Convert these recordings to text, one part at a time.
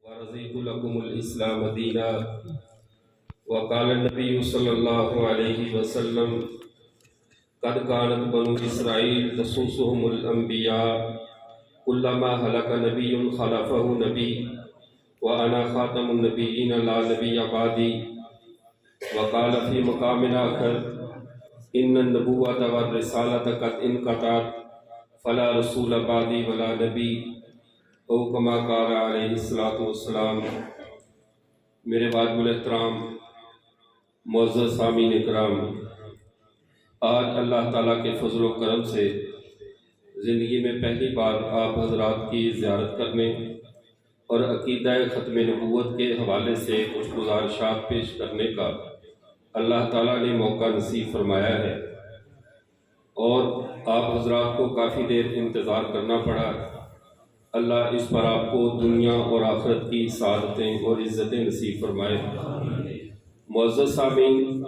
ورضيت لكم الإسلام دينا وقال النبي صلى الله عليه وسلم قد كانت بنو إسرائيل تسوسهم الأنبياء كلما هلك نبي خلفه نبي وأنا خاتم النبيين لا نبي بعدي وقال في مقام آخر إن النبوة والرسالة قد انقطعت فلا رسول بعدي ولا نبی او کما قال علیہ الصلوۃ والسلام۔ میرے واجب الاحترام معزز سامعین اکرام، آج اللہ تعالیٰ کے فضل و کرم سے زندگی میں پہلی بار آپ حضرات کی زیارت کرنے اور عقیدہ ختم نبوت کے حوالے سے کچھ گزارشات پیش کرنے کا اللہ تعالیٰ نے موقع نصیب فرمایا ہے، اور آپ حضرات کو کافی دیر انتظار کرنا پڑا۔ اللہ اس پر آپ کو دنیا اور آخرت کی سعادتیں اور عزتیں نصیب فرمائے۔ معزز سامعین،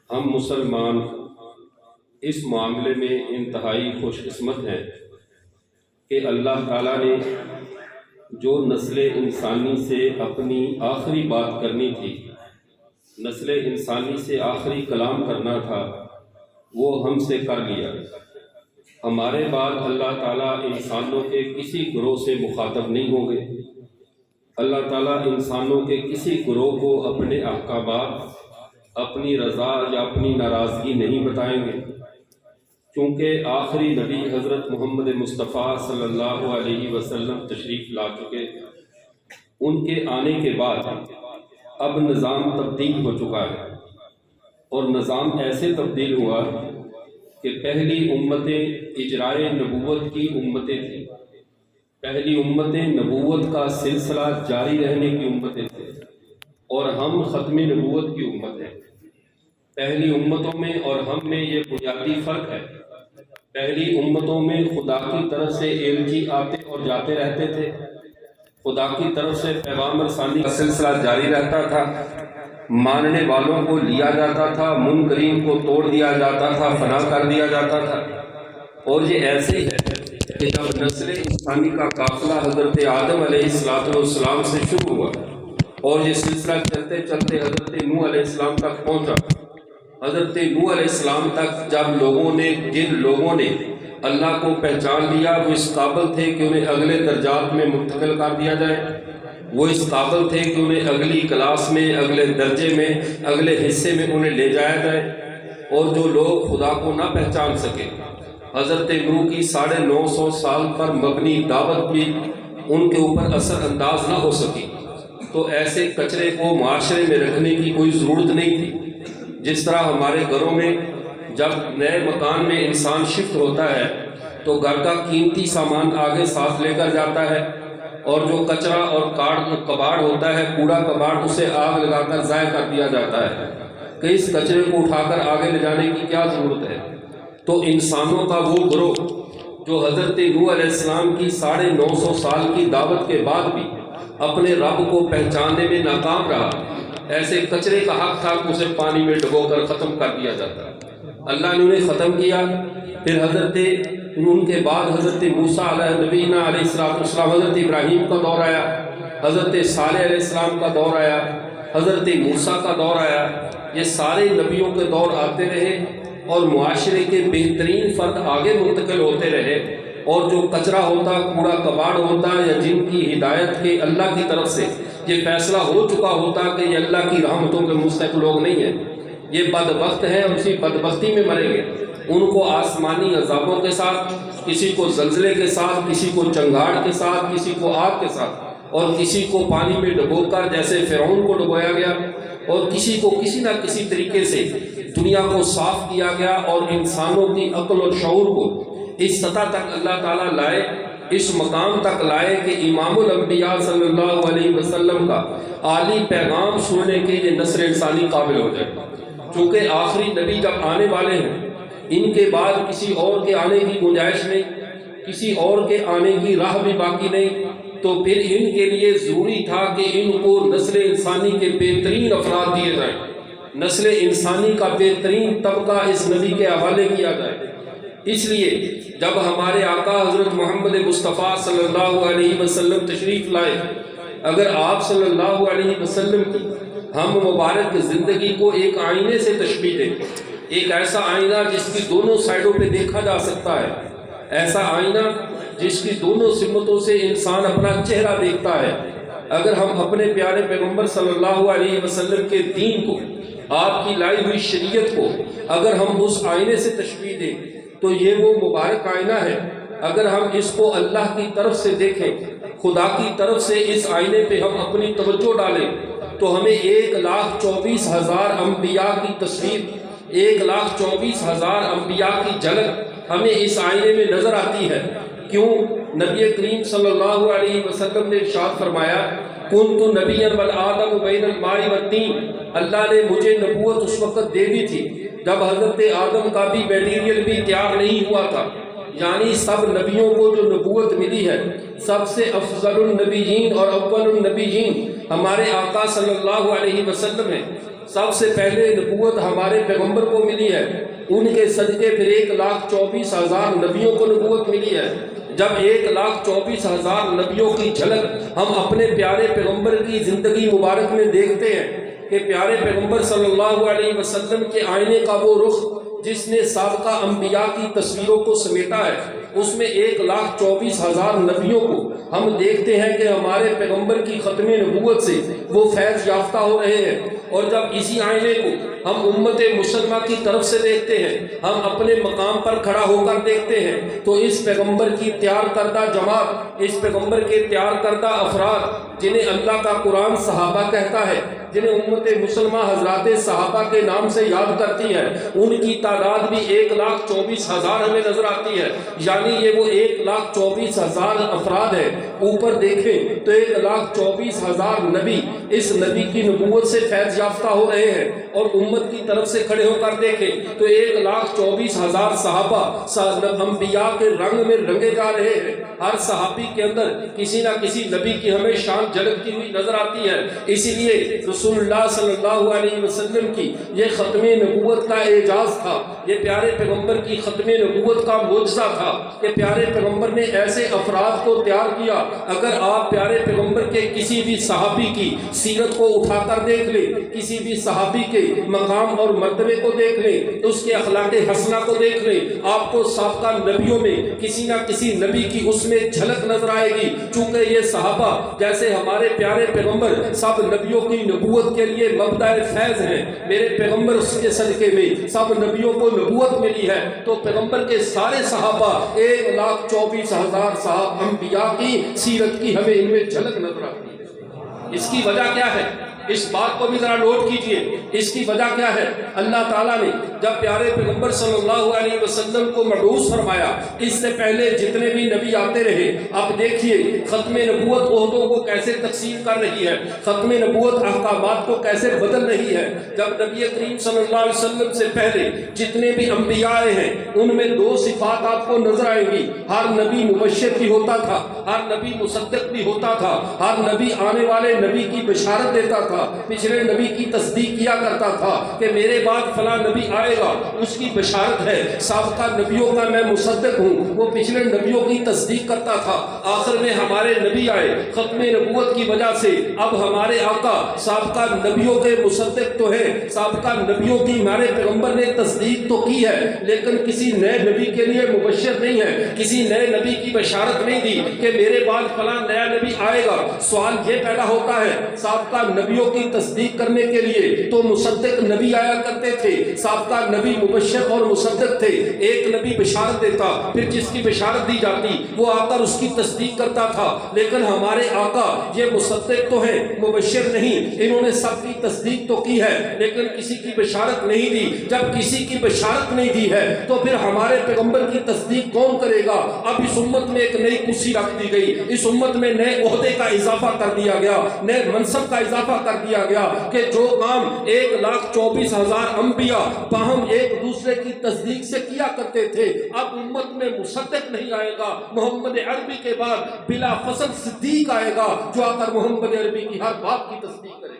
ہم مسلمان اس معاملے میں انتہائی خوش قسمت ہیں کہ اللہ تعالیٰ نے جو نسل انسانی سے اپنی آخری بات کرنی تھی، نسل انسانی سے آخری کلام کرنا تھا، وہ ہم سے کر لیا۔ ہمارے بعد اللہ تعالیٰ انسانوں کے کسی گروہ سے مخاطب نہیں ہوں گے۔ اللہ تعالیٰ انسانوں کے کسی گروہ کو اپنے احکامات، اپنی رضا یا اپنی ناراضگی نہیں بتائیں گے، چونکہ آخری نبی حضرت محمد مصطفیٰ صلی اللہ علیہ وسلم تشریف لا چکے۔ ان کے آنے کے بعد اب نظام تبدیل ہو چکا ہے، اور نظام ایسے تبدیل ہوا کہ پہلی امتیں اجرائے نبوت کی امتیں تھیں، پہلی امتیں نبوت کا سلسلہ جاری رہنے کی امتیں تھیں، اور ہم ختم نبوت کی امت ہیں۔ پہلی امتوں میں اور ہم میں یہ بنیادی فرق ہے۔ پہلی امتوں میں خدا کی طرف سے ایلچی آتے اور جاتے رہتے تھے، خدا کی طرف سے پیغام رسانی کا سلسلہ جاری رہتا تھا، ماننے والوں کو لیا جاتا تھا، منکرین کو توڑ دیا جاتا تھا، فنا کر دیا جاتا تھا۔ اور یہ ایسے ہی ہے کہ جب نسل انسانی کا قافلہ حضرت آدم علیہ السلام سے شروع ہوا اور یہ سلسلہ چلتے چلتے حضرت نوح علیہ السلام تک پہنچا، حضرت نوح علیہ السلام تک جب جن لوگوں نے اللہ کو پہچان لیا، وہ اس قابل تھے کہ انہیں اگلے درجات میں منتقل کر دیا جائے، وہ اس قابل تھے کہ انہیں اگلی کلاس میں، اگلے درجے میں، اگلے حصے میں انہیں لے جایا جائے۔ اور جو لوگ خدا کو نہ پہچان سکے، حضرت نوح کی 950 سال پر مبنی دعوت بھی ان کے اوپر اثر انداز نہ ہو سکی، تو ایسے کچرے کو معاشرے میں رکھنے کی کوئی ضرورت نہیں تھی۔ جس طرح ہمارے گھروں میں جب نئے مکان میں انسان شفٹ ہوتا ہے تو گھر کا قیمتی سامان آگے ساتھ لے کر جاتا ہے، اور جو کچرا اور کباڑ ہوتا ہے، کوڑا کباڑ، اسے آگ لگا کر ضائع کر دیا جاتا ہے کہ اس کچرے کو اٹھا کر آگے لے جانے کی کیا ضرورت ہے۔ تو انسانوں کا وہ گروہ جو حضرت نوح علیہ السلام کی 950 سال کی دعوت کے بعد بھی اپنے رب کو پہچاننے میں ناکام رہا، ایسے کچرے کا حق تھا کہ اسے پانی میں ڈبو کر ختم کر دیا جاتا۔ اللہ نے انہیں ختم کیا۔ پھر ان کے بعد حضرت موسیٰ علیہ نبینا علیہ السلام، حضرت ابراہیم کا دور آیا، حضرت صالح علیہ السلام کا دور آیا، حضرت موسیٰ کا دور آیا۔ یہ سارے نبیوں کے دور آتے رہے، اور معاشرے کے بہترین فرد آگے منتقل ہوتے رہے، اور جو کچرا ہوتا، کوڑا کباڑ ہوتا، یا جن کی ہدایت کے اللہ کی طرف سے یہ فیصلہ ہو چکا ہوتا کہ یہ اللہ کی رحمتوں کے مستحق لوگ نہیں ہیں، یہ بدبخت ہیں اور اسی بدبختی میں مریں گے۔ ان کو آسمانی عذابوں کے ساتھ، کسی کو زلزلے کے ساتھ، کسی کو چنگاڑ کے ساتھ، کسی کو آگ کے ساتھ، اور کسی کو پانی میں ڈبو کر جیسے فرعون کو ڈبویا گیا، اور کسی کو کسی نہ کسی طریقے سے دنیا کو صاف کیا گیا، اور انسانوں کی عقل و شعور کو اس سطح تک اللہ تعالیٰ لائے، اس مقام تک لائے کہ امام الانبیاء صلی اللہ علیہ وسلم کا عالی پیغام سننے کے یہ نسل انسانی قابل ہو جائے۔ چونکہ آخری نبی جب آنے والے ہیں، ان کے بعد کسی اور کے آنے کی گنجائش نہیں، کسی اور کے آنے کی راہ بھی باقی نہیں، تو پھر ان کے لیے ضروری تھا کہ ان کو نسل انسانی کے بہترین افراد دیے جائیں، نسل انسانی کا بہترین طبقہ اس نبی کے حوالے کیا جائے۔ اس لیے جب ہمارے آقا حضرت محمد مصطفیٰ صلی اللہ علیہ وسلم تشریف لائے اگر آپ صلی اللہ علیہ وسلم کی ہم مبارک زندگی کو ایک آئینے سے تشبیہ دیں، ایک ایسا آئینہ جس کی دونوں سائڈوں پہ دیکھا جا سکتا ہے، ایسا آئینہ جس کی دونوں سمتوں سے انسان اپنا چہرہ دیکھتا ہے، اگر ہم اپنے پیارے پیغمبر صلی اللہ علیہ وسلم کے دین کو، آپ کی لائی ہوئی شریعت کو اگر ہم اس آئینے سے تشبیہ دیں تو یہ وہ مبارک آئینہ ہے۔ اگر ہم اس کو اللہ کی طرف سے دیکھیں، خدا کی طرف سے اس آئینے پہ ہم اپنی توجہ ڈالیں تو ہمیں 1,24,000 انبیاء کی تصویر، 1,24,000 انبیاء کی جھلک ہمیں اس آئینے میں نظر آتی ہے۔ کیوں؟ نبی کریم صلی اللہ علیہ وسلم نے ارشاد فرمایا کنت نبیا والآدم بین الماء والطین، اللہ نے مجھے نبوت اس وقت دے دی تھی جب حضرت آدم کا بھی میٹیریل بھی تیار نہیں ہوا تھا، یعنی سب نبیوں کو جو نبوت ملی ہے، سب سے افضل النبیین اور اول النبیین ہمارے آقا صلی اللہ علیہ وسلم ہیں۔ سب سے پہلے نبوت ہمارے پیغمبر کو ملی ہے، ان کے صدقے پھر 1,24,000 نبیوں کو نبوت ملی ہے۔ جب 1,24,000 نبیوں کی جھلک ہم اپنے پیارے پیغمبر کی زندگی مبارک میں دیکھتے ہیں کہ پیارے پیغمبر صلی اللہ علیہ وسلم کے آئینے کا وہ رخ جس نے سابقہ انبیاء کی تصویروں کو سمیٹا ہے، اس میں 1,24,000 نبیوں کو ہم دیکھتے ہیں کہ ہمارے پیغمبر کی ختم نبوت سے وہ فیض یافتہ ہو رہے ہیں۔ اور جب اسی آئینے کو ہم امت مسلمہ کی طرف سے دیکھتے ہیں، ہم اپنے مقام پر کھڑا ہو کر دیکھتے ہیں تو اس پیغمبر کی تیار کردہ جماعت، اس پیغمبر کے تیار کردہ افراد جنہیں اللہ کا قرآن صحابہ کہتا ہے، جنہیں امت مسلمہ حضرات صحابہ کے نام سے یاد کرتی ہے، ان کی تعداد بھی 1,24,000 ہمیں نظر آتی ہے، یعنی یہ وہ 1,24,000 افراد ہیں۔ اوپر دیکھیں تو 1,24,000 نبی اس نبی کی نبوت سے فیض یافتہ ہو رہے ہیں، اور امت کی طرف سے کھڑے ہو کر دیکھیں تو 1,24,000 صحابہ انبیاء کے رنگ میں رنگے جا رہے ہیں۔ ہر صحابی کے اندر کسی نہ کسی نبی کی ہمیں شان جھلکتی ہوئی نظر آتی ہے۔ اسی لیے رسول اللہ صلی اللہ علیہ وسلم کی یہ ختم نبوت کا اعجاز تھا، یہ پیارے پیغمبر کی ختم نبوت کا معجزہ تھا کہ پیارے پیغمبر نے ایسے افراد کو تیار کیا۔ اگر آپ پیارے پیغمبر کے کسی بھی صحابی کی سیرت کو اٹھا کر دیکھ لیں، کسی بھی صحابی کے مقام اور مرتبے کو دیکھ لیں، اس کے اخلاق حسنہ کو دیکھ لیں، آپ کو سابقہ نبیوں میں کسی نہ کسی نبی کی اس میں جھلک نظر آئے گی۔ چونکہ یہ صحابہ جیسے ہمارے پیارے پیغمبر سب نبیوں کی نبوت کے لیے مبدأ فیض ہیں، میرے پیغمبر اس کے صدقے میں سب نبیوں کو نبوت ملی ہے، تو پیغمبر کے سارے صحابہ 1,24,000 انبیاء کی سیرت کی ہمیں ان میں جھلک نظر آتی ہے۔ اس کی وجہ کیا ہے؟ اس بات کو بھی ذرا نوٹ کیجئے، اس کی وجہ کیا ہے؟ اللہ تعالیٰ نے جب پیارے پیغمبر صلی اللہ علیہ وسلم کو مبعوث فرمایا، اس سے پہلے جتنے بھی نبی آتے رہے، اب دیکھیے ختم نبوت عہدوں کو کیسے تقسیم کر رہی ہے، ختم نبوت احکامات کو کیسے بدل رہی ہے۔ جب نبی کریم صلی اللہ علیہ وسلم سے پہلے جتنے بھی انبیاء آئے ہیں، ان میں 2 صفات آپ کو نظر آئیں گی۔ ہر نبی مبشر بھی ہوتا تھا، ہر نبی مصدق بھی ہوتا تھا، ہر نبی آنے والے نبی کی بشارت دیتا تھا، پچھلے نبی کی تصدیق کیا کرتا تھا کہ میرے بعد فلاں نبی آئے گا، اس کی بشارت ہے۔ سابقہ نبیوں کا میں مصدق ہوں، وہ پچھلے نبیوں کی تصدیق کرتا تھا۔ آخر میں ہمارے نبی آئے، ختم نبوت کی وجہ سے اب ہمارے آقا سابقہ نبیوں کے مصدق تو ہیں، سابقہ نبیوں کی ہمارے پیغمبر نے تصدیق تو کی ہے، لیکن کسی نئے نبی کے لیے مبشر نہیں ہے، کسی نئے نبی کی بشارت نہیں دی کہ میرے بعد فلاں نیا نبی آئے گا۔ سوال یہ پیدا ہوتا ہے، سابقہ نبیوں کی تصدیق کرنے کے لیے تو مصدق نبی آیا کرتے تھے، سابقہ نبی مبشر اور مصدق تھے۔ ایک نبی بشارت دیتا، پھر جس کی بشارت دی جاتی وہ آ کر اس کی تصدیق کرتا تھا، لیکن ہمارے آقا یہ مصدق تو ہیں، مبشر نہیں، انہوں نے سب کی تصدیق تو کی ہے لیکن کسی کی بشارت نہیں دی۔ جب کسی کی بشارت نہیں دی ہے تو پھر ہمارے پیغمبر کی تصدیق کون کرے گا؟ اب اس امت میں ایک نئی کرسی رکھ دی گئی، اس امت میں نئے عہدے کا اضافہ کر دیا گیا، نئے منصب کا اضافہ کر دیا گیا کہ جو کام 1,24,000 انبیاء باہم ایک دوسرے کی تصدیق سے کیا کرتے تھے، اب امت میں مصدق نہیں آئے گا، محمد عربی کے بعد بلا فصل صدیق آئے گا جو آ کر محمد عربی کی ہر بات کی تصدیق کرے گا۔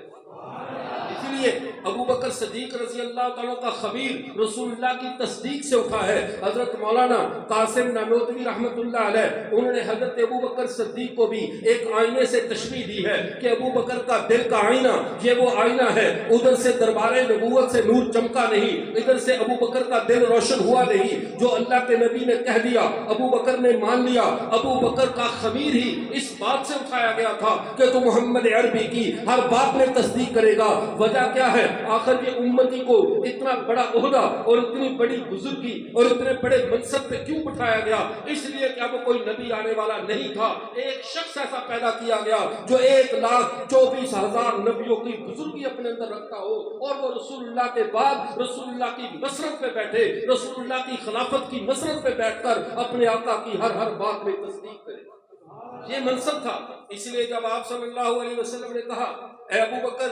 اسی لیے ابو بکر صدیق رضی اللہ تعالیٰ کا خبیر رسول اللہ کی تصدیق سے اٹھا ہے۔ حضرت مولانا قاسم نانوتوی رحمۃ اللہ علیہ انہوں نے حضرت ابو بکر صدیق کو بھی ایک آئینے سے تشبیہ دی ہے کہ ابو بکر کا دل کا آئینہ یہ وہ آئینہ ہے، ادھر سے دربار نبوت سے نور چمکا نہیں، ادھر سے ابو بکر کا دل روشن ہوا نہیں، جو اللہ کے نبی نے کہہ دیا ابو بکر نے مان لیا۔ ابو بکر کا خبیر ہی اس بات سے اٹھایا گیا تھا کہ تو محمد عربی کی ہر بات میں تصدیق کرے گا۔ وجہ کیا ہے؟ آخر یہ امتی کو اتنا بڑا عہدہ اور اتنی بڑی بزرگی اور اتنے بڑے منصب پہ کیوں بٹھایا گیا؟ اس لیے کہ اب کوئی نبی آنے والا نہیں تھا، ایک شخص ایسا پیدا کیا گیا جو 1,24,000 نبیوں کی بزرگی اپنے اندر رکھتا ہو، اور وہ رسول اللہ کے بعد رسول اللہ کی مسرت پہ بیٹھے، رسول اللہ کی خلافت کی مسرت پہ بیٹھ کر اپنے آقا کی ہر بات میں تصدیق کرے۔ یہ منصب تھا۔ اس لیے جب آپ صلی اللہ علیہ وسلم نے کہا اے ابو بکر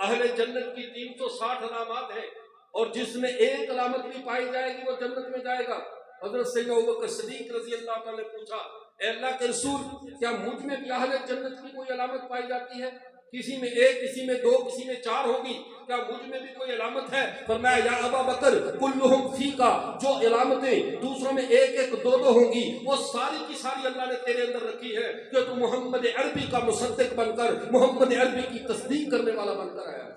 اہل جنت کی 360 علامات ہیں اور جس میں ایک علامت بھی پائی جائے گی وہ جنت میں جائے گا، حضرت سیدنا ابو بکر صدیق رضی اللہ تعالیٰ نے پوچھا اے اللہ کے رسول کیا مجھ میں بھی اہل جنت کی کوئی علامت پائی جاتی ہے؟ کسی میں ایک، کسی میں دو، کسی میں 4 ہوگی، کیا مجھ میں بھی کوئی علامت ہے؟ فرمایا یا ابا بکر کلہم فیکا، جو علامتیں دوسروں میں 1-1 2-2 ہوں گی وہ ساری کی ساری اللہ نے تیرے اندر رکھی ہے کہ تو محمد عربی کا مصدق بن کر، محمد عربی کی تصدیق کرنے والا بن کر آیا۔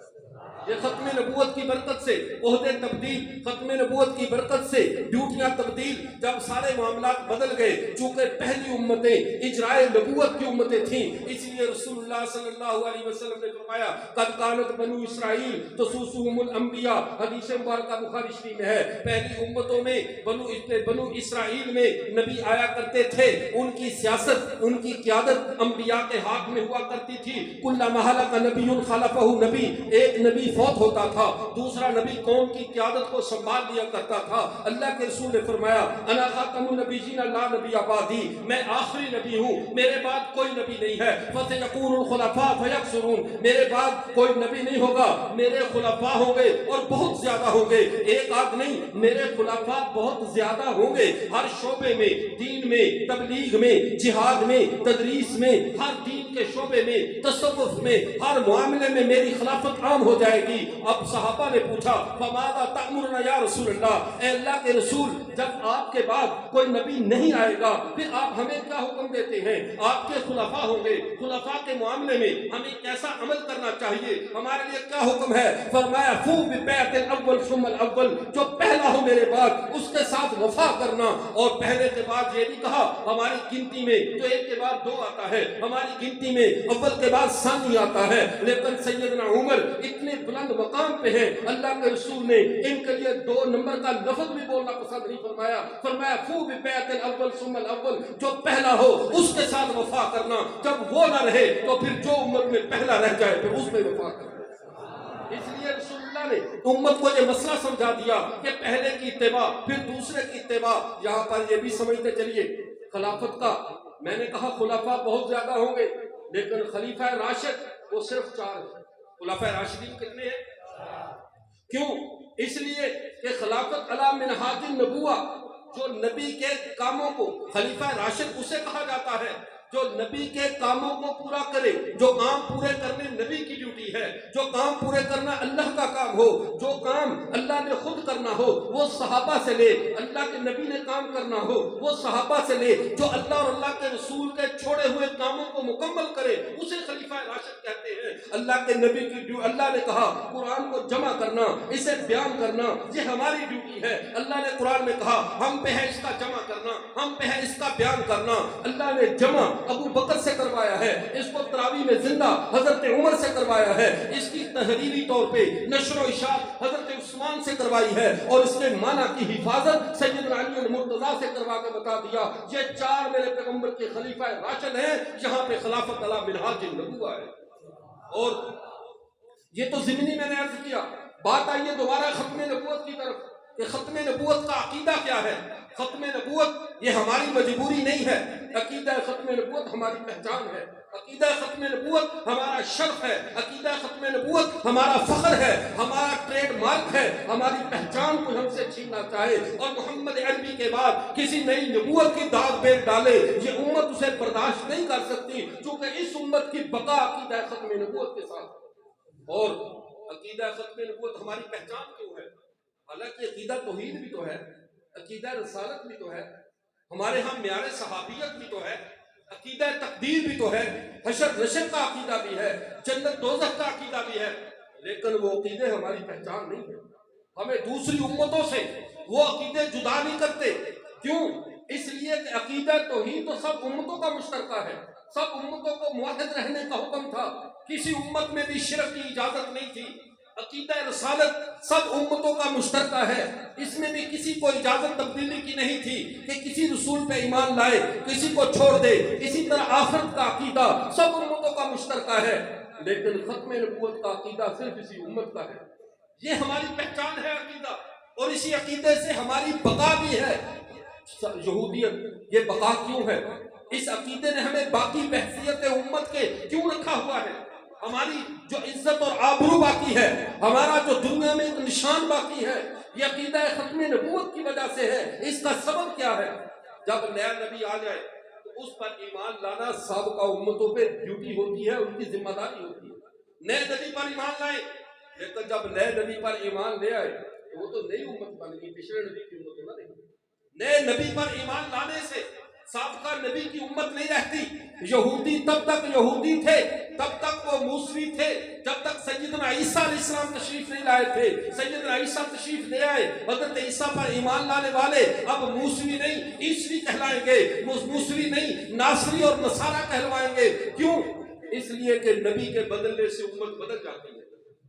یہ ختم نبوت کی برکت سے عہدے تبدیل، ختم نبوت کی برکت سے ڈیوٹیاں تبدیل، جب سارے معاملات بدل گئے، چونکہ پہلی امتیں اجرائے نبوت کی امتیں تھیں، اس لیے رسول اللہ صلی اللہ علیہ وسلم نے فرمایا قد کانت بنو اسرائیل تسوسهم الانبیاء، حدیث مبارکہ بخاری شریف میں ہے، پہلی امتوں میں بنو اسرائیل میں نبی آیا کرتے تھے، ان کی سیاست، ان کی قیادت انبیاء کے ہاتھ میں ہوا کرتی تھی۔ کلما ہلک نبی خلفہ نبی، ایک نبی فوت ہوتا تھا دوسرا نبی قوم کی قیادت کو سنبھال لیا کرتا تھا۔ اللہ کے رسول نے فرمایا انا خاتم النبیین لا نبی بعدی، میں آخری نبی ہوں، میرے بعد کوئی نبی نہیں ہے۔ فسیکون الخلفاء فیکثرون، میرے بعد کوئی نبی نہیں ہوگا، میرے خلفاء ہوں گے اور بہت زیادہ ہوں گے، ایک آدھ نہیں، میرے خلفاء بہت زیادہ ہوں گے، ہر شعبے میں، دین میں، تبلیغ میں، جہاد میں، تدریس میں، ہر دین کے شعبے میں، تصوف میں، ہر معاملے میں میری خلافت عام ہو جائے گی۔ اب صحابہ نے پوچھا فماذا تأمرنا یا رسول اللہ، اے اللہ کے رسول جب آپ کے بعد کوئی نبی نہیں آئے گا پھر آپ ہمیں کیا حکم دیتے ہیں؟ آپ کے خلفاء ہوں گے، خلفاء کے معاملے میں ہمیں کیسا عمل کرنا چاہیے، ہمارے لیے کیا حکم ہے؟ فرمایا فو ببیعت الاول ثم الاول، جو پہلا ہو میرے بعد اس کے ساتھ وفا کرنا، اور پہلے کے بعد یہ نہیں کہا ہماری گنتی میں جو ایک کے بعد 2 آتا ہے، ہماری گنتی میں اول کے بعد ثانی آتا ہے، لیکن سیدنا عمر اتنے بلند مقام پہ ہیں، اللہ کے رسول نے ان کے لیے 2 نمبر کا لفظ بھی بولنا پسند نہیں فرمایا، فرمایا فو ببیعت الاول ثم الاول، جو پہلا ہو اس کے ساتھ وفا کرنا، جب وہ نہ رہے تو پھر جو امت میں پہلا رہ جائے پھر اس میں وفا کرنا۔ اس لیے رسول اللہ نے امت کو یہ مسئلہ سمجھا دیا کہ پہلے کی اتباع پھر دوسرے کی اتباع۔ یہاں پر یہ بھی سمجھتے چلیے خلافت کا، میں نے کہا خلفاء بہت زیادہ ہوں گے لیکن خلیفہ راشد وہ صرف 4 ہیں۔ خلفاء راشدین کتنے ہیں؟ کیوں؟ اس لیے کہ خلافت علی منہاج النبوہ، جو نبی کے کاموں کو، خلیفہ راشد اسے کہا جاتا ہے جو نبی کے کاموں کو پورا کرے، جو کام پورے کرنے نبی کی ڈیوٹی ہے، جو کام پورے کرنا اللہ کا کام ہو، جو کام اللہ نے خود کرنا ہو وہ صحابہ سے لے، اللہ کے نبی نے کام کرنا ہو وہ صحابہ سے لے، جو اللہ اور اللہ کے رسول کے چھوڑے ہوئے کاموں کو مکمل کرے اسے خلیفہ راشد کہتے ہیں۔ اللہ کے نبی کی اللہ نے کہا قرآن کو جمع کرنا، اسے بیان کرنا یہ ہماری ڈیوٹی ہے۔ اللہ نے قرآن میں کہا ہم پہ ہے اس کا جمع کرنا، ہم پہ ہے اس کا بیان کرنا۔ اللہ نے جمع ابو بکر سے کروایا ہے، اس کو تراویح میں زندہ حضرت عمر سے کروایا ہے، اس کی تحریری طور پہ نشر و اشاعت حضرت عثمان سے کروائی ہے، اور اس کے معنی کی حفاظت سیدنا علی المرتضیٰ سے کروا کے بتا دیا۔ یہ 4 میرے پیغمبر کے خلیفہ راشد ہیں، یہاں پہ خلافت علی منہاج النبوہ ہے۔ اور یہ تو ضمنی میں نے عرض کیا، بات آئیے دوبارہ ختم نبوت کی طرف کہ ختم نبوت کا عقیدہ کیا ہے۔ ختم نبوت یہ ہماری مجبوری نہیں ہے، عقیدہ ختم نبوت ہماری پہچان ہے، عقیدہ ختم نبوت ہمارا شرف ہے، عقیدہ ختم نبوت ہمارا فخر ہے، ہمارا ٹریڈ مارک ہے، ہماری پہچان کو ہم سے چھیننا چاہے اور محمد عربی کے بعد کسی نئی نبوت کی داغ بیل ڈالے یہ امت اسے برداشت نہیں کر سکتی، چونکہ اس امت کی بقا عقیدہ ختم نبوت کے ساتھ۔ اور عقیدہ ختم نبوت ہماری پہچان کیوں ہے؟ حالانکہ عقیدہ توحید بھی تو ہے، عقیدہ رسالت بھی تو ہے، ہمارے ہاں معیار صحابیت بھی تو ہے، عقیدہ تقدیر بھی تو ہے، حشر نشر کا عقیدہ بھی ہے، جنت دوزخ کا عقیدہ بھی ہے، لیکن وہ عقیدے ہماری پہچان نہیں ہے۔ ہمیں دوسری امتوں سے وہ عقیدے جدا نہیں کرتے۔ کیوں؟ اس لیے کہ عقیدہ توحید تو سب امتوں کا مشترکہ ہے، سب امتوں کو موحد رہنے کا حکم تھا، کسی امت میں بھی شرک کی اجازت نہیں تھی۔ عقیدہ رسالت سب امتوں کا مشترکہ ہے، اس میں بھی کسی کو اجازت تبدیلی کی نہیں تھی کہ کسی رسول پہ ایمان لائے کسی کو چھوڑ دے۔ اسی طرح آخرت کا عقیدہ سب امتوں کا مشترکہ ہے، لیکن ختم نبوت کا عقیدہ صرف اسی امت کا ہے۔ یہ ہماری پہچان ہے عقیدہ، اور اسی عقیدے سے ہماری بقا بھی ہے۔ یہودیت یہ بقا کیوں ہے؟ اس عقیدے نے ہمیں باقی بحثیت امت کے کیوں رکھا ہوا ہے؟ ہماری جو عزت اور آبرو باقی ہے، ہمارا جو دنیا میں ایک نشان باقی ہے، یہ عقیدہ ختم نبوت کی وجہ سے ہے۔ اس کا سبب کیا ہے؟ جب نیا نبی آ جائے تو اس پر ایمان لانا سابقہ امتوں پہ ڈیوٹی ہوتی ہے، ان کی ذمہ داری ہوتی ہے۔ نئے نبی پر ایمان لائیں، لیکن جب نئے نبی پر ایمان لے آئے تو وہ تو نئی امت بن گئی، پچھلے نبی کی امت نہ نہیں۔ نئے نبی پر ایمان لانے سے سابقہ نبی کی امت نہیں رہتی۔ یہودی تب تک یہودی تھے، تب تک وہ موسوی تھے، جب تک سیدنا عیسیٰ علیہ السلام تشریف نہیں لائے تھے۔ سیدنا عیسیٰ تشریف لے آئے، حضرت عیسیٰ پر ایمان لانے والے اب موسوی نہیں عیسوی کہلائیں گے، موسوی نہیں ناصری اور نصارہ کہلوائیں گے۔ کیوں؟ اس لیے کہ نبی کے بدلنے سے امت بدل جاتی ہے،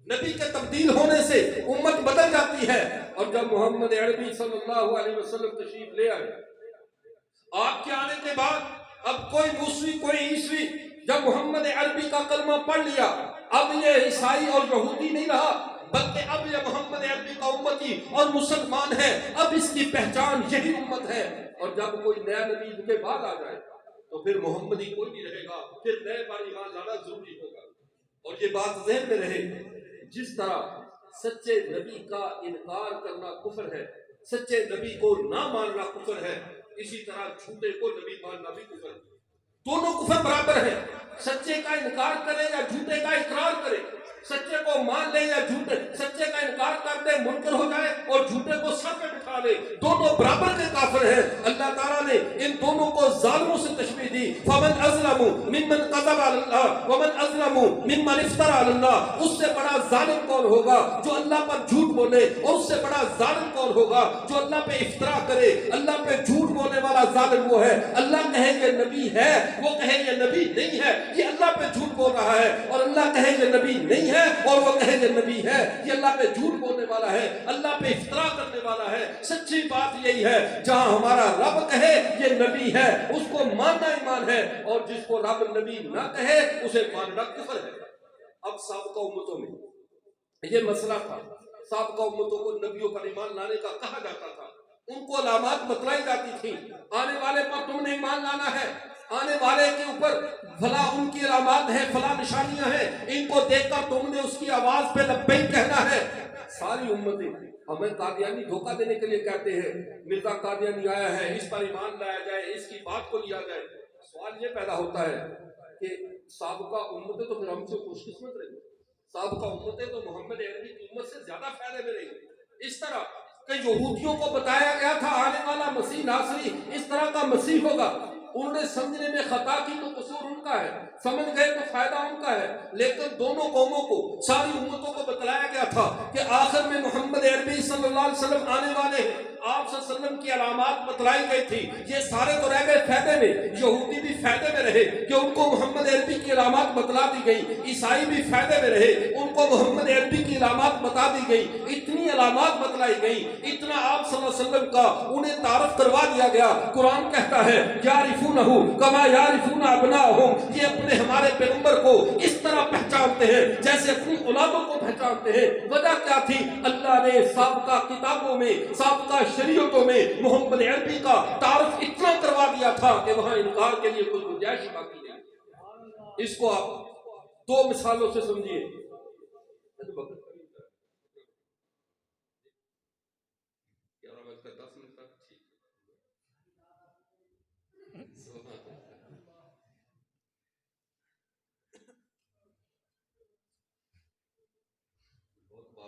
نبی کے تبدیل ہونے سے امت بدل جاتی ہے۔ اور جب محمد عربی صلی اللہ علیہ وسلم تشریف لے آئے، آپ کے آنے کے بعد اب کوئی موسوی کوئی عیسوی، جب محمد عربی کا کلمہ پڑھ لیا، اب یہ عیسائی اور یہودی نہیں رہا، بلکہ اب یہ محمد عربی کا امتی اور مسلمان ہے۔ اب اس کی پہچان یہی امت ہے۔ اور جب کوئی نیا نبی ان کے بعد آ جائے تو پھر محمدی کوئی نہیں رہے گا، پھر نئے پر ایمان لانا ضروری ہوگا۔ اور یہ بات ذہن میں رہے، جس طرح سچے نبی کا انکار کرنا کفر ہے، سچے نبی کو نہ ماننا کفر ہے، اسی طرح جھوٹے کو نبی ماننا بھی کفر ہے۔ دونوں کفر برابر ہیں، سچے کا انکار کرے یا جھوٹے کا اقرار کرے، سچے کو مان لے یا جھوٹے، سچے کا انکار کر دے منکر ہو جائے اور جھوٹے کو سر پہ بٹھا لے، دونوں برابر کے کافر ہیں۔ اللہ تعالیٰ نے ان دونوں کو ظالموں سے تشبیہ دی، فمن اظلم ممن کذب علی اللہ ومن اظلم ممن افتری علی اللہ۔ اس سے بڑا ظالم کون ہوگا جو اللہ پر جھوٹ بولے، اور اس سے بڑا ظالم کون ہوگا جو اللہ پہ افترا کرے۔ اللہ پہ جھوٹ بولنے والا ظالم وہ ہے، اللہ کہے یہ نبی ہے، وہ کہے یہ نبی نہیں ہے، یہ اللہ پہ جھوٹ بول رہا ہے، اور اللہ کہے یہ نبی نہیں ہے اور وہ کہے یہ نبی ہے، یہ اللہ پہ جھوٹ بولنے والا ہے، اللہ پہ افترا کرنے والا ہے۔ سچی بات یہی ہے، جہاں ہمارا رب کہے یہ نبی ہے اس کو ماننا ایمان ہے، اور جس کو رب نبی نہ کہے اسے ماننا کفر ہے۔ اب سابقہ امتوں میں یہ مسئلہ تھا، سابقہ امتوں کو نبیوں پر ایمان لانے کا کہا جاتا تھا، ان کو علامات بتلائی جاتی تھی، آنے والے پر تم نے ایمان لانا ہے، آنے والے کے اوپر فلاں ان کی علامات ہیں، فلاں نشانیاں ہیں، ان کو دیکھ کر تم نے اس کی آواز پہ لبیک کہنا ہے۔ ساری امتیں ہمیں قادیانی دھوکہ دینے کے لیے کہتے ہیں، مرزا قادیانی آیا ہے، اس پر ایمان لایا جائے، اس کی بات کو لیا جائے۔ سوال یہ پیدا ہوتا ہے کہ سابقہ امتیں تو پھر ہم سے خوش قسمت رہی، سابقہ امتیں تو محمد عربی کی امت سے زیادہ فائدے میں رہی۔ اس طرح کہ یہودیوں کو بتایا گیا تھا آنے والا مسیح ناصری اس طرح کا مسیح ہوگا، انہوں نے سمجھنے میں خطا کی تو قصور ان کا ہے، سمجھ گئے تو فائدہ ان کا ہے، لیکن دونوں قوموں کو ساری امتوں کو بتلایا گیا تھا کہ آخر میں محمد عربی صلی اللہ علیہ وسلم آنے والے ہیں۔ آپ صلی اللہ علیہ وسلم کی علامات بتلائی گئی تھی، یہ سارے تو رہ گئے فائدے میں، یہودی بھی فائدے میں رہے کہ ان کو محمد عربی کی علامات بتلا دی گئی، عیسائی بھی فائدے میں رہے، ان کو محمد عربی کی علامات بتا دی گئی، اتنی علامات بتلائی گئی، اتنا آپ صلی اللہ علیہ وسلم کا انہیں تعارف کروا دیا گیا۔ قرآن کہتا ہے یعرفونہ کما یعرفون ابناءہم، یہ اپنے ہمارے پیغمبر کو اس طرح پہچانتے ہیں جیسے اپنی اولادوں کو پہچانتے ہیں۔ وجہ کیا تھی؟ اللہ نے سابقہ کتابوں میں، سابقہ شریعتوں میں محمد عربی کا تعارف اتنا کروا دیا تھا کہ وہاں انکار کے لیے کوئی گنجائش باقی نہیں۔ اس کو آپ دو مثالوں سے سمجھیے۔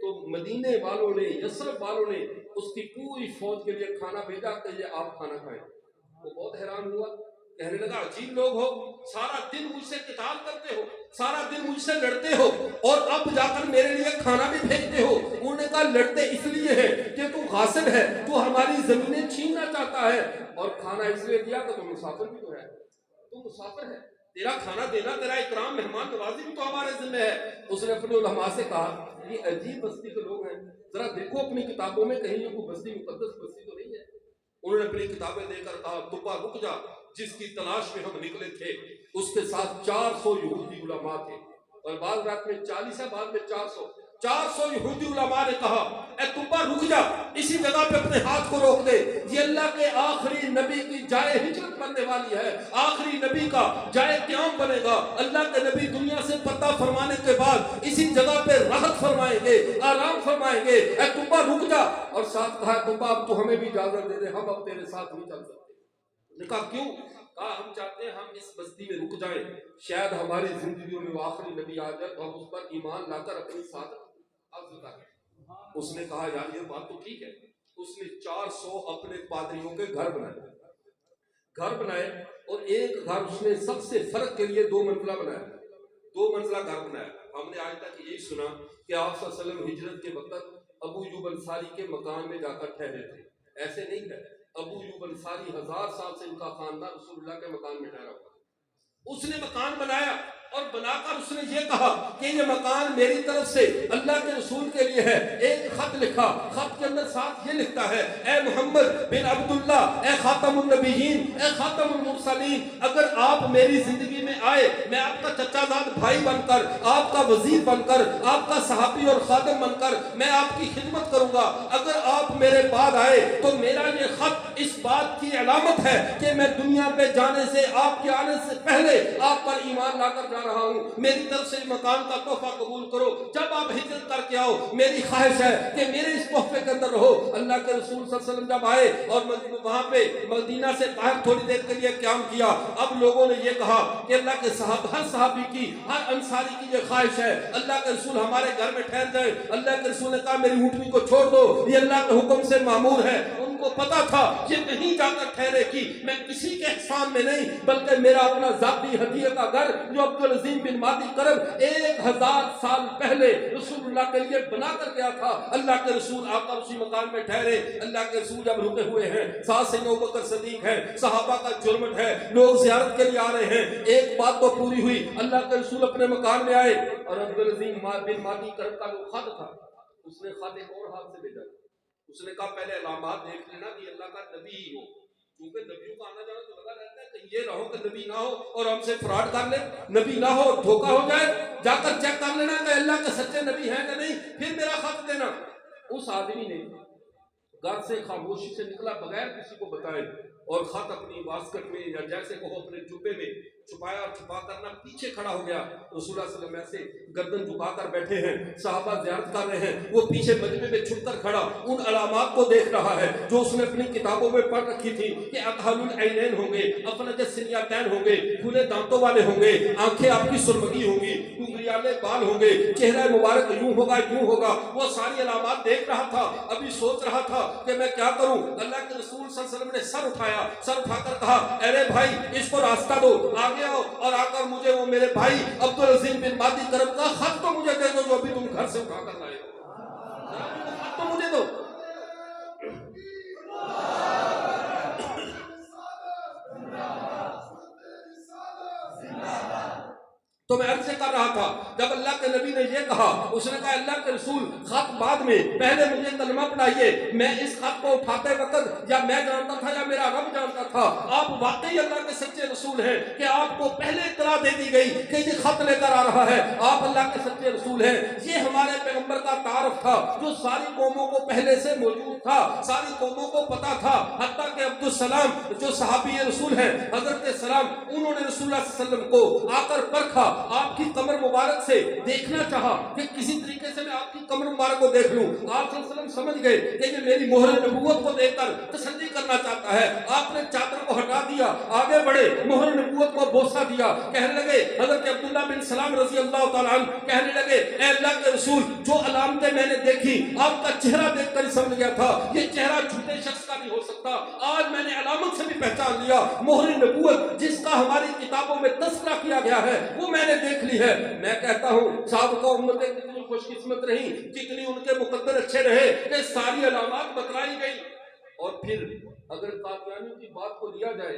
تو مدینے والوں نے، یثرب والوں نے اس کی پوری فوج کے لیے کھانا بھیجا کہ یہ آپ کھانا کھائیں۔ وہ بہت حیران ہوا، کہنے لگا عجیب لوگ ہو، سارا دن مجھ سے قتال کرتے ہو، سارا دن مجھ سے لڑتے ہو، اور اب جا کر میرے لیے کھانا بھی بھیجتے ہو۔ انہوں نے کہا لڑتے اس لیے ہیں کہ تو غاصب ہے، تو ہماری زمینیں چھیننا چاہتا ہے، اور کھانا اس لیے دیا کہ تم مسافر بھی تو ہے، تم مسافر ہے، تیرا کھانا دینا، تیرا اکرام، مہمان نوازی بھی تو ہمارے ذمہ ہے۔ اس نے اپنے علماء سے کہا یہ عجیب بستی کے لوگ ہیں، ذرا دیکھو اپنی کتابوں میں کہیں یہ کوئی بستی مقدس بستی تو نہیں ہے۔ انہوں نے اپنی کتابیں دے کر کہا تبا رک جا، جس کی تلاش میں ہم نکلے تھے اس کے ساتھ 400 یہودی علماء تھے، اور بعض رات میں 40 ہے، بعض میں 400 یہودی علماء نے کہا اے تبا رک جا، اسی جگہ پہ اپنے ہاتھ کو روک دے، یہ اللہ کے آخری نبی کی جائے ہجرت بننے والی ہے، آخری نبی کا جائے قیام بنے گا، اللہ کے نبی دنیا سے پردہ فرمانے کے بعد اسی جگہ پہ راحت فرمائیں گے، آرام فرمائیں گے، اے تبا رک جا۔ اور ساتھ کہا تبا اب تو ہمیں بھی اجازت دے دے، ہم اب تیرے ساتھ نہیں چل سکتے۔ نے کہا کیوں؟ کہا ہم چاہتے ہیں ہم اس بستی میں رک جائیں، شاید ہماری زندگیوں میں وہ آخری نبی آ جائے تو ہم اس پر ایمان لا کر اپنی ساتھ افضل کریں۔ اس نے کہا یار یہ بات تو ٹھیک ہے۔ اس نے 400 اپنے پادریوں کے گھر بنائے، اور ایک گھر اس نے سب سے فرق کے لیے 2 منزلہ بنایا، 2 منزلہ گھر بنایا۔ ہم نے آج تک یہی سنا کہ آپ صلی اللہ علیہ وسلم ہجرت کے وقت ابو ایوب انصاری کے مکان میں جا کر ٹھہرے تھے، ایسے نہیں ہے۔ ابو ایوب انصاری 1000 سال سے ان کا خاندان رسول اللہ کے مکان میں ٹھہرا ہوا۔ اس نے مکان بنایا، اور بنا کر اس نے یہ کہا کہ یہ مکان میری طرف سے اللہ کے رسول کے لیے ہے۔ ایک خط لکھا، خط کے اندر ساتھ یہ لکھتا ہے اے محمد بن عبداللہ، اے خاتم النبیین، اے خاتم المرسلین، اگر آپ میری زندگی میں آئے، میں آپ کا چچا زاد بھائی بن کر، آپ کا وزیر بن کر، آپ کا صحابی اور خادم بن کر میں آپ کی خدمت کروں گا۔ اگر آپ میرے بعد آئے تو میرا یہ خط اس بات کی علامت ہے کہ میں دنیا پہ جانے سے، آپ کے آنے سے پہلے آپ پر ایمان لا کر جا رہا ہوں، میری طرف سے مکان کا تحفہ قبول کرو۔ جب آپ ہجرت کر کے آؤ میری خواہش ہے کہ میرے اس تحفے کے اندر رہو۔ اللہ کے رسول صلی اللہ علیہ وسلم جب آئے اور وہاں پہ مدینہ سے باہر تھوڑی دیر کے لیے قیام کیا، اب لوگوں نے یہ کہا کہ اللہ کے ہر صحابی کی، ہر انصاری کی یہ خواہش ہے اللہ کے رسول ہمارے گھر میں ٹھہر جائے۔ اللہ کے رسول نے کہا میری اونٹنی کو چھوڑ دو، یہ اللہ کے حکم سے مامور ہے۔ ان کو پتا تھا یہ کہیں جا کر ٹھہرے گی، میں کسی کے احسان میں نہیں بلکہ میرا اپنا ذاتی ہدیے کا گھر جو عبدالعظیم بن مادی کرب 1000 سال پہلے رسول اللہ کے لیے بنا کر گیا تھا۔ اللہ کے رسول آ کر اسی مکان میں ٹھہرے۔ اللہ کے رسول جب رکے ہوئے ہیں، ساتھ سیدنا ابوبکر صدیق ہیں، صحابہ کا جرمٹ ہے، لوگ زیارت کے لیے آ رہے ہیں۔ ایک بات تو پوری ہوئی، اللہ کے رسول اپنے مکان میں آئے اور عبدالعظیم بن مادی کرب کا جو خط تھا اس نے خط ایک اور ہاتھ سے بھیجا۔ اس نے کہا پہلے علامات دیکھ لینا کہ اللہ کا نبی ہی ہو، کیونکہ نبیوں کا آنا جانا تو لگا رہتا ہے کہ یہ نہ ہو کہ نبی نہ ہو اور ہم سے فراڈ کر لے، نبی نہ ہو اور دھوکہ ہو جائے۔ جا کر چیک کر لینا کہ اللہ کے سچے نبی ہیں کہ نہیں، پھر میرا خط دینا۔ اس آدمی نے گھر سے خاموشی سے نکلا بغیر کسی کو بتائے، اور خط اپنی واسکٹ میں یا جیسے کہو اپنے جبے میں چھپایا، اور چھپا کرنا پیچھے کھڑا ہو گیا۔ رسول اللہ صلی اللہ علیہ وسلم ایسے گردن جھکا کر بیٹھے ہیں، صحابہ زیارت کر رہے ہیں، وہ پیچھے مجمع میں چھپ کر کھڑا ان علامات کو دیکھ رہا ہے جو اس نے اپنی کتابوں میں پڑھ رکھی تھی کہ اکحل العینین ہوں گے، افلج السنیتین ہوں گے، کھلے دانتوں والے ہوں گے، آنکھیں آپ کی سرمگی ہوں گی، ٹنگریالے بال ہوں گے، چہرہ مبارک یوں ہوگا یوں ہوگا۔ وہ ساری علامات دیکھ رہا تھا، ابھی سوچ رہا تھا کہ میں کیا کروں۔ اللہ کے رسول صلی اللہ علیہ وسلم نے سر اٹھایا، سر اٹھا کر کہا ارے بھائی اس کو راستہ دو، آگے آؤ اور آ کر مجھے وہ میرے بھائی عبدالعظیم بن مادی کرب کا خط تو مجھے دے دو جو ابھی تم گھر سے اٹھا کر لائے ہو، خط تو مجھے دو۔ تو میں عرض کر رہا تھا جب اللہ کے نبی نے یہ کہا، اس نے کہا اللہ کے رسول خط بعد میں، پہلے مجھے کلمہ پڑھائیے۔ میں اس خط کو اٹھاتے وقت یا میں جانتا تھا یا میرا رب جانتا تھا آپ واقعی اللہ کے سچے رسول ہیں کہ آپ کو پہلے اطلاع دے دی گئی کہ یہ خط لے کر آ رہا ہے، آپ اللہ کے سچے رسول ہیں۔ یہ ہمارے پیغمبر کا تعارف تھا جو ساری قوموں کو پہلے سے موجود تھا، ساری قوموں کو پتا تھا، حتیٰ کہ عبدالسلام جو صحابی رسول ہیں حضرت سلام، انہوں نے رسول اللہ صلی اللہ علیہ وسلم کو آ کر پرکھا آپ کی قمر مبارک سے دیکھنا چاہا کہ کسی طریقے سے میں آپ کی قمر مبارک کو دیکھ لوں. آپ صلی اللہ علیہ وسلم سمجھ گئے کہ یہ میری مہر نبوت کو دیکھ کر تسلی کرنا چاہتا ہے. آپ نے چادر کو ہٹا دیا, آگے بڑھے, مہر نبوت کو بوسہ دیا. کہنے لگے حضرت عبداللہ بن سلام رضی اللہ تعالیٰ عنہ کہنے لگے اے اللہ کے رسول, جو علامتیں میں نے دیکھی آپ کا چہرہ دیکھ کر سمجھ گیا تھا یہ چہرہ جھوٹے شخص کا نہیں ہو سکتا. آج میں نے علامت سے بھی پہچان لیا, مہر نبوت جس کا ہماری کتابوں میں تذکرہ کیا گیا ہے وہ میں نے دیکھ لی ہے. میں کہتا ہوں سابقہ امتیں کتنی خوش قسمت رہیں, کتنی ان کے مقدر اچھے رہے کہ ساری علامات بتلائی گئی. اور پھر اگر قادیانیوں کی بات کو لیا جائے,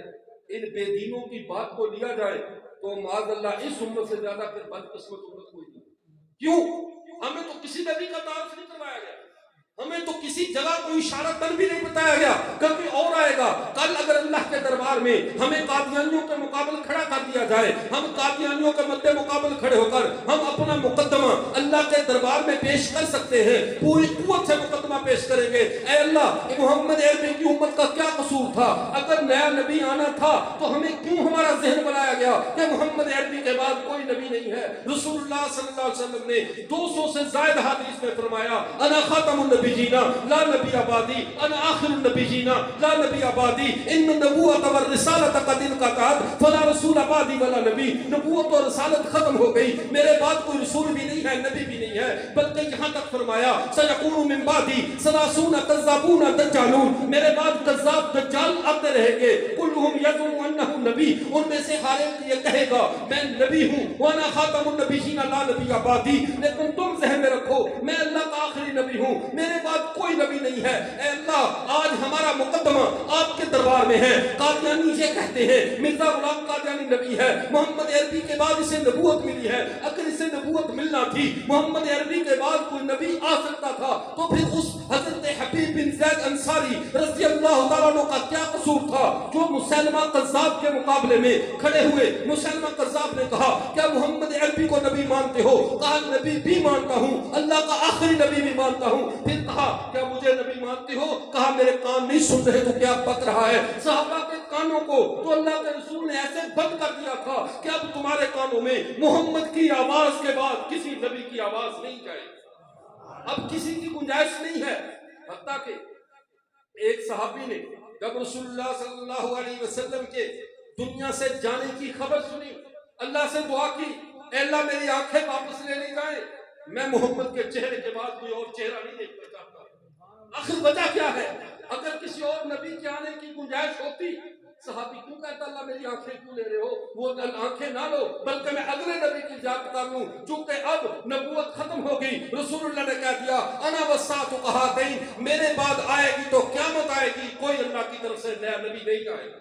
ان بے دینوں کی بات کو لیا جائے, تو معاذ اللہ اس امت سے زیادہ پھر بدقسمت امت کوئی نہیں. کیوں؟ ہمیں تو کسی نبی کا تعارف نہیں کروایا گیا, ہمیں تو کسی جگہ کو اشارہ تن بھی نہیں بتایا گیا. کبھی اور آئے گا کل اگر اللہ کے دربار میں ہمیں قادیانیوں کے مقابل کھڑا کر دیا جائے, ہم قادیانیوں کے مد مقابل کھڑے ہو کر ہم اپنا مقدمہ اللہ کے دربار میں پیش کر سکتے ہیں, پوری قوت سے مقدمہ پیش کریں گے. اے اللہ, محمد عربی کی امت کا کیا قصور تھا؟ اگر نیا نبی آنا تھا تو ہمیں کیوں ہمارا ذہن بنایا گیا کہ محمد عربی کے بعد کوئی نبی نہیں ہے؟ رسول اللہ صلی اللہ علیہ وسلم نے 200 سے زائد حدیث میں فرمایا انا خاتم النبیین لا نبی آبادی, انا آخر النبیین لا نبی آبادی, ان النبوۃ والرسالۃ قد انقطعت فلا رسول آبادی ولا نبی. نبوت اور رسالت ختم ہو گئی, میرے بعد کوئی رسول بھی نہیں ہے, نبی بھی نہیں ہے. بلکہ یہاں تک فرمایا سیکون من بعدی ثلاثون کذابون دجالون, میرے بعد کذاب دجال آتے رہیں گے. کلہم یزعم انہ نبی, ان میں سے ہر ایک یہ کہے گا میں نبی ہوں, وانا خاتم النبیین لا نبی آبادی, لیکن تم ذہن میں رکھو میں اللہ کا آخری نبی ہوں, میرے بعد کوئی نبی نہیں ہے. اے اللہ, آج ہمارا مقدمہ آپ کے دربار میں ہے. قادیانی یہ کہتے ہیں مرزا غلام قادیانی نبی ہے, محمد عربی کے بعد اسے نبوت ملی ہے. اگر اسے نبوت ملنا تھی, محمد عربی کے بعد کوئی نبی آ سکتا تھا, تو پھر اس حضرت حبیب بن زید انصاری رضی اللہ تعالیٰ عنہ کا کیا قصور تھا جو مسلمہ قذاب کے مقابلے میں کھڑے ہوئے؟ مسلمہ قذاب نے کہا کیا محمد عربی کو نبی مانتے ہو؟ کہا نبی بھی مانتا ہوں, اللہ کا آخری نبی بھی مانتا ہوں. پھر کہا کیا مجھے نبی مانتے ہو؟ کہا میرے کان نہیں سن رہے تو کیا بک رہا ہے؟ صحابہ کے کانوں کو تو اللہ کے رسول نے ایسے بند کر دیا تھا کہ اب تمہارے کانوں میں محمد کی آواز کے بعد کسی نبی کی آواز نہیں جائے, اب کسی کی گنجائش نہیں ہے. حتیٰ کہ ایک صحابی نے جب رسول اللہ صلی اللہ علیہ وسلم کے دنیا سے جانے کی خبر سنی, اللہ سے دعا کی اے اللہ میری آنکھیں واپس لے لی جائیں, میں محمد کے چہرے کے بعد کوئی اور چہرہ نہیں دیکھنا چاہتا. آخر وجہ کیا ہے؟ اگر کسی اور نبی کے آنے کی گنجائش ہوتی, صحابی کیوں کہتا اللہ میری آنکھیں کیوں لے رہے ہو؟ وہ آنکھیں نہ لو, بلکہ میں اگلے نبی کی زیارت کر لوں. چونکہ اب نبوت ختم ہو گئی, رسول اللہ نے کہہ دیا انا والساعۃ کہاتین, میرے بعد آئے گی تو قیامت آئے گی, کوئی اللہ کی طرف سے نیا نبی نہیں آئے گا.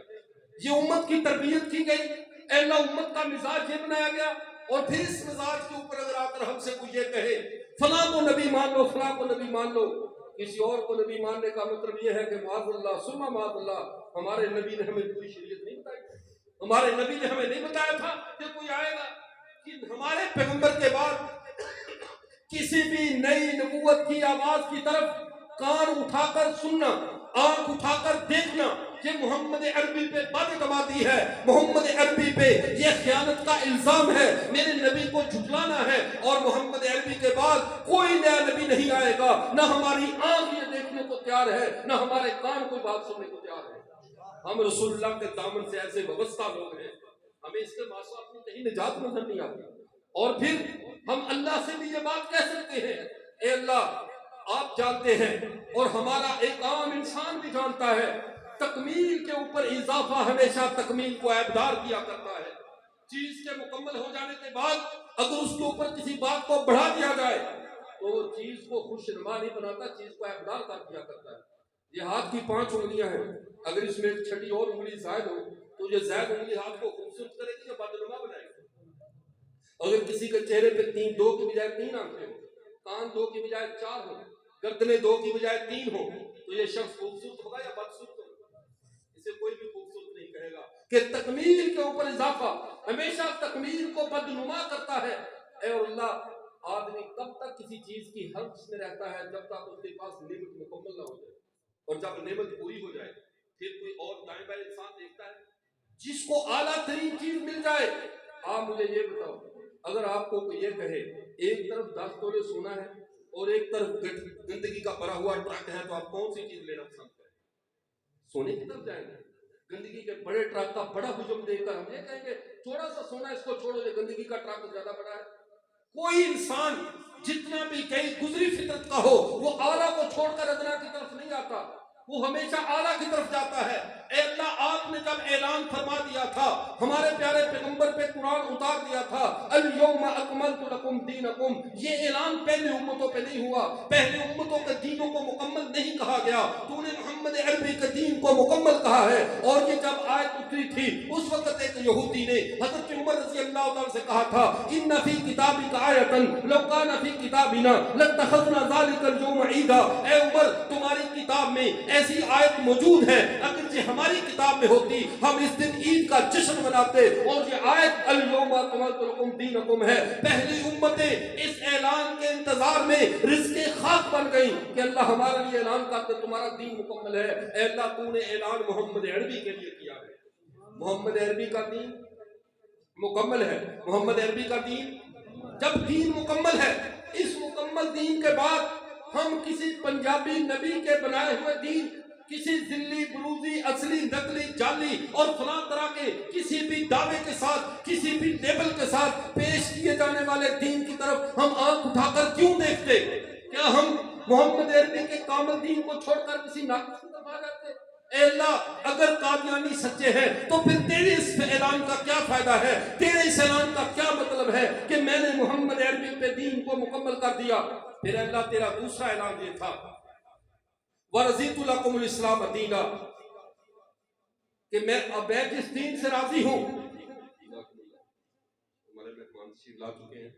یہ امت کی تربیت کی گئی. اے اللہ, امت کا مزاج یہ بنایا گیا, اور پھر اس مزاج کے اوپر اگر آ کر ہم سے کوئی یہ کہے فلاں کو نبی مان لو, فلاں کو نبی مان لو, کسی اور کو نبی ماننے کا مطلب یہ ہے کہ معاذ اللہ ثم معاذ اللہ, ہمارے نبی نے ہمیں پوری شریعت نہیں بتائی, ہمارے نبی نے ہمیں نہیں بتایا تھا کہ کوئی آئے گا. کہ ہمارے پیغمبر کے بعد کسی بھی نئی نبوت کی آواز کی طرف کان اٹھا کر سننا, آنکھ اٹھا کر دیکھنا, یہ محمد عربی پہ بد اعتمادی ہے, محمد عربی پہ یہ خیانت کا الزام ہے, میرے نبی کو جھٹلانا ہے. اور محمد عربی کے بعد کوئی نیا نبی نہیں آئے گا, نہ ہماری آنکھ یہ دیکھنے کو تیار ہے, نہ ہمارے کان کوئی بات سننے کو تیار ہے. ہم رسول اللہ کے دامن سے ایسے وابستہ لوگ ہیں, ہمیں اس کے ماسوا اپنی کہیں نجات نظر نہیں آتی. اور پھر ہم اللہ سے بھی یہ بات کہہ سکتے ہیں اے اللہ آپ جانتے ہیں, اور ہمارا ایک عام انسان بھی جانتا ہے, تکمیل کے اوپر اضافہ ہمیشہ تکمیل کو عیبدار کیا کرتا ہے. چیز کے مکمل ہو جانے کے بعد اگر اس کے اوپر کسی بات کو بڑھا دیا جائے تو وہ چیز کو خوشنما نہیں بناتا, چیز کو عیبدار کر دیا کرتا ہے. یہ ہاتھ کی 5 انگلیاں ہیں, اگر اس میں ایک چھٹی اور انگلی زائد ہو تو یہ زائد انگلی ہاتھ کو خوبصورت کرے گی یا بدنما بنائے گی؟ اگر کسی کے چہرے پہ 2 کی بجائے 3 آنکھیں ہو, کان 2 کی بجائے 4 ہو, گردنیں 2 کی بجائے 3 ہو, تو یہ شخص خوبصورت ہوگا یا بدسورت ہوگا؟ اسے کوئی بھی خوبصورت نہیں کہے گا. کہ تکمیل کے اوپر اضافہ ہمیشہ تکمیل کو بدنما کرتا ہے. اے اللہ, آدمی کب تک کسی چیز کی حرف میں رہتا ہے جب تک اس کے پاس نعمت مکمل نہ ہو جائے, اور جب نعمت پوری ہو جائے پھر کوئی اور دائیں انسان دیکھتا ہے جس کو اعلیٰ ترین چیز مل جائے. آپ مجھے یہ بتاؤ, اگر آپ کو کوئی یہ کہے ایک طرف 10 تولے سونا ہے اور ایک طرف گندگی کا بھرا ہوا ٹرک ہے تو آپ کون سی چیز لینا پسند کریں؟ سونے کی طرف جائیں گے؟ گندگی کے بڑے ٹرک کا بڑا حجم دیکھ کر ہم یہ کہیں گے تھوڑا سا سونا اس کو چھوڑو، یہ گندگی کا ٹرک زیادہ بڑا ہے؟ کوئی انسان جتنا بھی کہیں گزری فطرت کا ہو وہ اعلیٰ کو چھوڑ کر ادنا کی طرف نہیں آتا، وہ ہمیشہ اعلیٰ کی طرف جاتا ہے۔ اے اللہ، آپ نے جب اعلان فرما دیا تھا، ہمارے پیارے پیغمبر پہ قرآن اتار دیا تھا، الیوم اکملت لکم دینکم، یہ اعلان پہلی امتوں پہ نہیں ہوا، پہلی امتوں کے دینوں کو مکمل نہیں کہا گیا، تو نے محمد عربی کے دین کو مکمل کہا ہے۔ اور یہ جب آیت اتری تھی اس وقت ایک یہودی نے حضرت عمر رضی اللہ تعالی سے کہا تھا ان فی کتابک آیۃ لو کان فی کتابنا لاتخذنا ذلک اليوم عیدا، اے عمر تمہاری کتاب میں ایسی آیت موجود ہے، اگر یہ ہماری کتاب میں ہوتی ہم اس دن عید کا جشن مناتے، اور یہ آیت الیوم اکملت لکم دینکم ہے۔ پہلی امتیں اس اعلان کے انتظار میں رزق خاک بن گئی کہ اللہ ہمارے لیے اعلان کرتے تمہارا دین مکمل ہے۔ اے اللہ تو نے اعلان محمد عربی کے لیے کیا ہے، محمد عربی کا دین مکمل ہے، محمد عربی کا دین جب دین مکمل ہے، اس مکمل دین کے بعد ہم کسی پنجابی نبی کے بنائے ہوئے دین، کسی ذلی بروزی اصلی نقلی جعلی اور فلاں طرح کے کسی بھی دعوے کے ساتھ، کسی بھی لیبل کے ساتھ پیش کیے جانے والے دین کی طرف ہم آنکھ اٹھا کر کیوں دیکھتے؟ کیا ہم محمد عربی کے کامل دین کو چھوڑ کر کسی ناقص کی طرف آ جاتے؟ اے اللہ، اگر قادیانی سچے ہیں تو پھر تیرے اس اعلان کا کیا فائدہ ہے؟ تیرے اس اعلان کا کیا مطلب ہے کہ میں نے محمد عربی پہ دین کو مکمل کر دیا؟ پھر اللہ تیرا دوسرا اعلان یہ تھا وَرَضِيتُ لَكُمُ الْإِسْلَامَ دِينًا، کہ میں جس دین سے راضی ہوں۔ ہمارے مہمان تشریف لا چکے ہیں،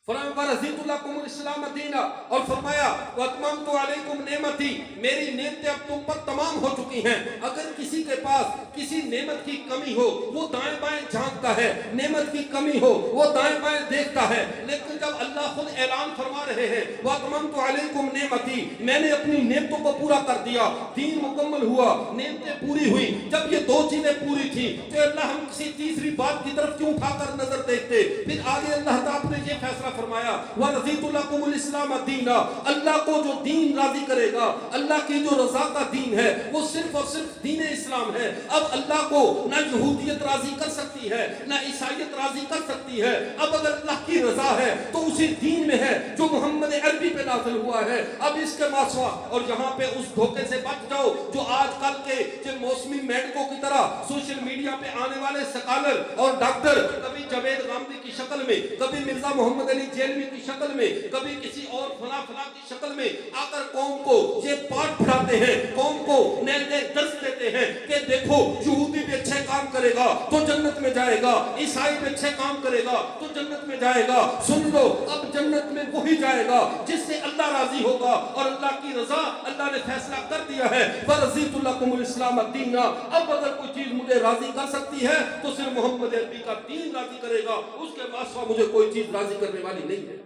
فرمایا رضیت لکم الاسلام دینا، اور فرمایا واتممت علیکم نعمتی، میری نعمتیں اب تم پر تمام ہو چکی ہیں۔ اگر کسی کے پاس کسی نعمت کی کمی ہو وہ دائیں بائیں جھانکتا ہے، نعمت کی کمی ہو وہ دائیں بائیں دیکھتا ہے، لیکن جب اللہ خود اعلان فرما رہے ہیں واتممت علیکم نعمتی، میں نے اپنی نعمتوں کو پورا کر دیا، دین مکمل ہوا، نعمتیں پوری ہوئی، جب یہ دو چیزیں پوری تھی تو اللہ ہم کسی تیسری بات کی طرف کیوں اٹھا کر نظر دیکھتے؟ پھر آگے اللہ تعالیٰ نے یہ فیصلہ فرمایا وَرَضِيتُ لَكُمُ الْإِسْلَامَ دِينًا، اللہ کو جو دین راضی کرے گا، اللہ کی جو رضا کا دین ہے وہ صرف اور صرف دین اسلام ہے۔ اب اللہ کو نہ یہودیت راضی کر سکتی ہے نہ عیسائیت راضی کر سکتی ہے، اب اگر اللہ کی رضا ہے تو اسی دین میں ہے جو محمد عربی پہ نازل ہوا ہے۔ اب اس کے ماسوا، اور یہاں پہ اس دھوکے سے بچ جاؤ جو آج کل کے جو موسمی میڈکوں کی طرح سوشل میڈیا پہ آنے والے سکالر اور ڈاکٹر، کبھی جاوید غامدی کی شکل میں، کبھی مرزا محمد علی جیلوی کی شکل میں، کبھی کسی اور فلاں فلاں کی شکل میں آ کر قوم کو یہ پاٹ پڑھاتے ہیں، قوم کو نئے نئے درس دیتے ہیں کہ دیکھو یہودی بھی اچھے کام کرے گا تو جنت میں جائے گا، عیسائی بھی اچھے کام کرے گا تو جنت میں جائے گا۔ سن لو، اب جنت میں وہی جائے گا جس سے اللہ راضی ہوگا، اور اللہ کی رضا اللہ نے فیصلہ کر دیا ہے وَرَضِيتُ لَكُمُ الْإِسْلَامَ دِينًا۔ اب اگر کوئی چیز مجھے راضی کر سکتی ہے تو صرف محمد عربی کا دین راضی کرے گا، اس کے بعد مجھے کوئی چیز راضی کرنے والی نہیں ہے۔